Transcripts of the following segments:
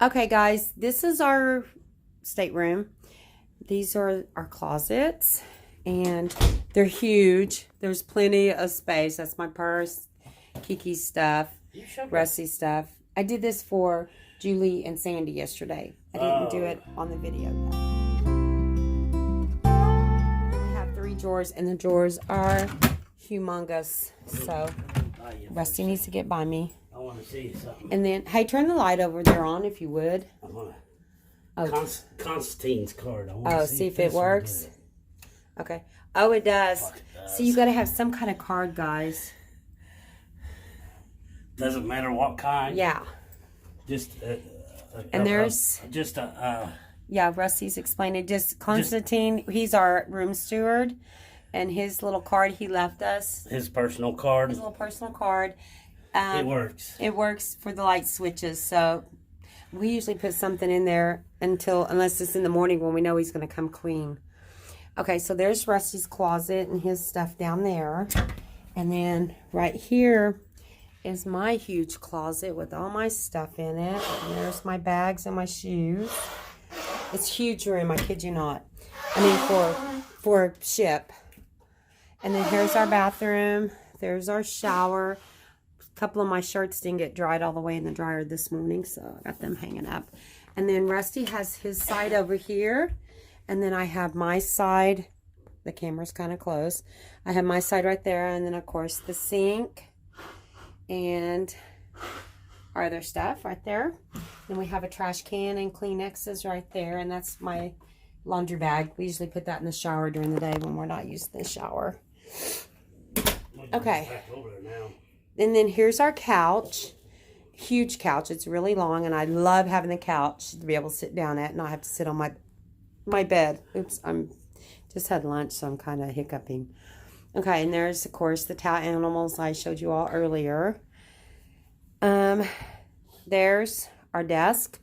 Okay, guys, this is our stateroom. These are our closets, and they're huge. There's plenty of space. That's my purse, Kiki's stuff, Rusty's stuff. I did this for Julie and Sandy yesterday. I didn't do it on the video yet. We have 3 drawers, and the drawers are humongous. So Rusty needs to get by me. I want to see something. And then, hey, turn the light over there on if you would. I want Constantine's card. I want to see if it works. Okay. Oh, it does. So you got to have some kind of card, guys. Doesn't matter what kind. Yeah. Just yeah, Rusty's explaining. Just Constantine, he's our room steward, and his little card he left us. His personal card. His little personal card. It works. It works for the light switches. So we usually put something in there unless it's in the morning when we know he's going to come clean. Okay, so there's Rusty's closet and his stuff down there. And then right here is my huge closet with all my stuff in it. And there's my bags and my shoes. It's a huge room, I kid you not. I mean, for ship. And then here's our bathroom. There's our shower. A couple of my shirts didn't get dried all the way in the dryer this morning, so I got them hanging up. And then Rusty has his side over here. And then I have my side. The camera's kind of close. I have my side right there. And then, of course, the sink. And our other stuff right there. Then we have a trash can and Kleenexes right there. And that's my laundry bag. We usually put that in the shower during the day when we're not using the shower. Okay. And then here's our couch. Huge couch. It's really long. And I love having the couch to be able to sit down at and not have to sit on my bed. Oops, I'm just had lunch, so I'm kind of hiccuping. Okay, and there's, of course, the towel animals I showed you all earlier. There's our desk,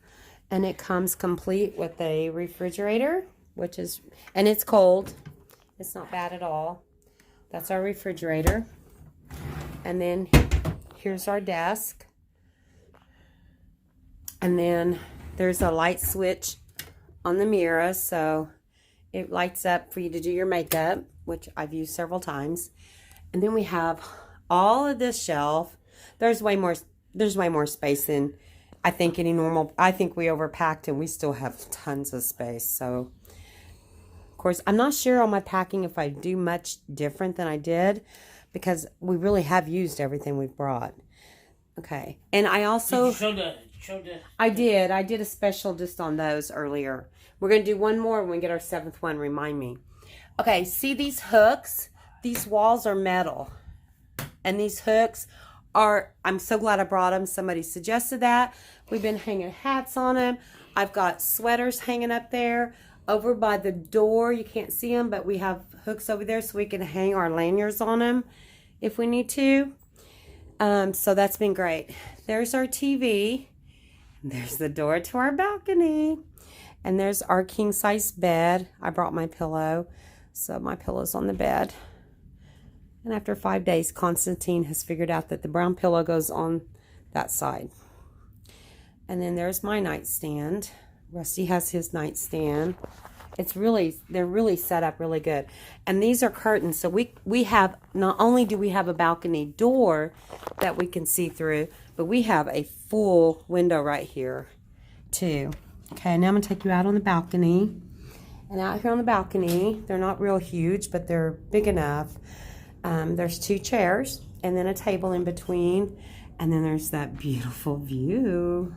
and it comes complete with a refrigerator, and it's cold. It's not bad at all. That's our refrigerator. And then here's our desk. And then there's a light switch on the mirror, so it lights up for you to do your makeup, which I've used several times. And then we have all of this shelf. There's way more space than I think any normal. I think we overpacked and we still have tons of space. So, of course, I'm not sure on my packing if I do much different than I did because we really have used everything we've brought. Okay. And I also... I did a special just on those earlier. We're going to do one more when we get our 7th one. Remind me. Okay, see these hooks? These walls are metal. And these hooks are, I'm so glad I brought them. Somebody suggested that. We've been hanging hats on them. I've got sweaters hanging up there. Over by the door, you can't see them, but we have hooks over there so we can hang our lanyards on them if we need to. So that's been great. There's our TV. There's the door to our balcony. And there's our king-size bed. I brought my pillow. So my pillow's on the bed. And after 5 days, Constantine has figured out that the brown pillow goes on that side. And then there's my nightstand. Rusty has his nightstand. They're really set up really good. And these are curtains. So we have, not only do we have a balcony door that we can see through, but we have a full window right here too. Okay, now I'm going to take you out on the balcony. And out here on the balcony, they're not real huge, but they're big enough. There's 2 chairs and then a table in between. And then there's that beautiful view.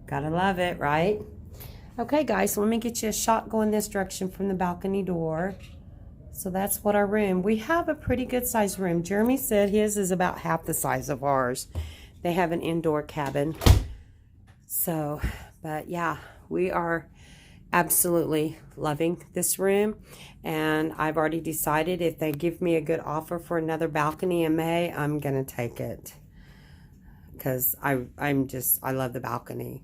Gotta love it, right? Okay, guys, so let me get you a shot going this direction from the balcony door. So that's what our room. We have a pretty good sized room. Jeremy said his is about half the size of ours. They have an indoor cabin. So, but yeah, we are absolutely loving this room. And I've already decided if they give me a good offer for another balcony in May, I'm going to take it. Because I love the balcony.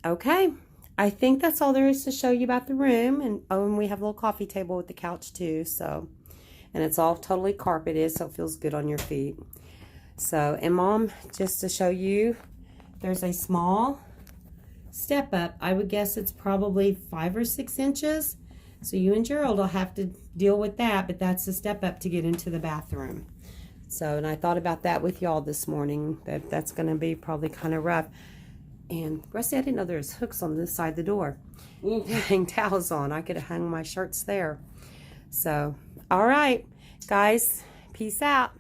Okay. I think that's all there is to show you about the room. And we have a little coffee table with the couch too. So, and it's all totally carpeted, so it feels good on your feet. So, and Mom, just to show you, there's a small step up. I would guess it's probably 5 or 6 inches. So you and Gerald will have to deal with that, but that's the step up to get into the bathroom. So, and I thought about that with y'all this morning, that's going to be probably kind of rough. And Rusty, I didn't know there was hooks on this side of the door to hang towels on. I could have hung my shirts there. So, all right, guys, peace out.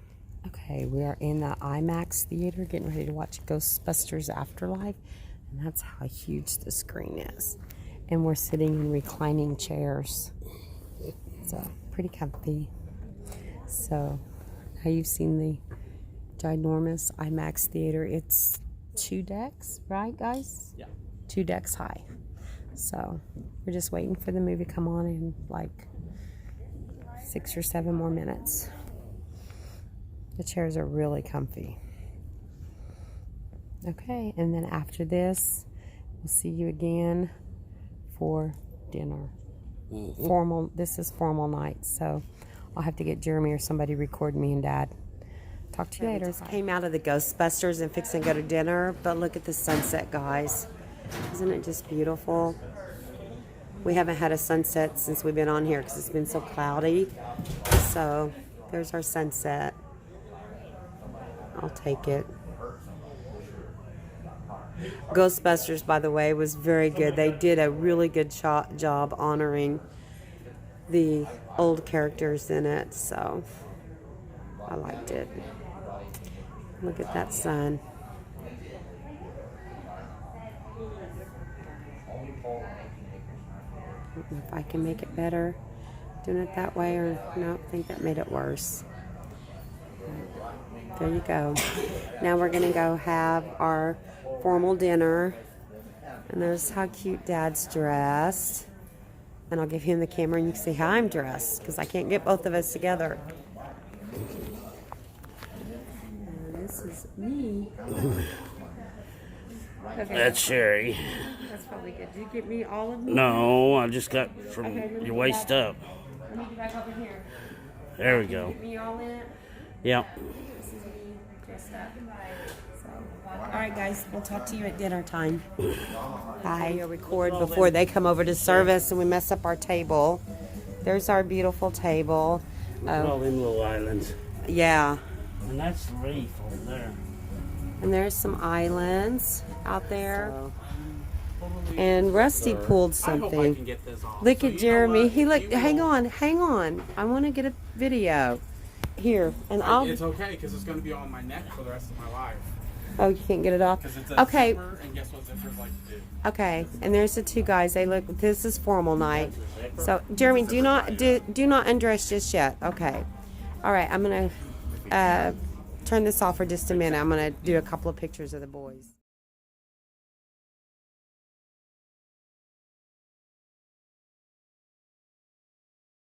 Okay, we are in the IMAX theater getting ready to watch Ghostbusters Afterlife. And that's how huge the screen is. And we're sitting in reclining chairs. So, pretty comfy. So, now you've seen the ginormous IMAX theater. It's 2 decks, right, guys? Yeah. 2 decks high. So, we're just waiting for the movie to come on in like 6 or 7 more minutes. The chairs are really comfy. Okay, and then after this, we'll see you again for dinner. This is formal night, so I'll have to get Jeremy or somebody to record me and Dad. Talk to you later. We just came out of the Ghostbusters and fixing to go to dinner, but look at the sunset, guys. Isn't it just beautiful? We haven't had a sunset since we've been on here because it's been so cloudy. So there's our sunset. I'll take it. Ghostbusters, by the way, was very good. They did a really good job honoring the old characters in it, so I liked it. Look at that sun. I don't know if I can make it better doing it that way, or no, I think that made it worse. There you go. Now we're going to go have our formal dinner. And there's how cute Dad's dressed. And I'll give him the camera and you can see how I'm dressed, because I can't get both of us together. And this is me. Okay. That's Sherry. That's probably good. Did you get me all of me? No, I just got from your waist up. Let me get back over here. There we go. Get me all in it. Yep. This is me dressed up. So, all right, guys, we'll talk to you at dinner time. Bye. We'll record before they come over to service and we mess up our table. There's our beautiful table. All them little islands. Yeah. And that's the reef over there. And there's some islands out there. And Rusty pulled something. Look at Jeremy. He looked. Hang on. I want to get a video. Here, and I'll. It's okay because it's going to be on my neck for the rest of my life. Oh, you can't get it off. Okay. Zipper, and guess what zippers like to do? Okay, and there's the 2 guys. They look. This is formal night. So, Jeremy, do not undress just yet. Okay. All right. I'm gonna turn this off for just a minute. I'm gonna do a couple of pictures of the boys.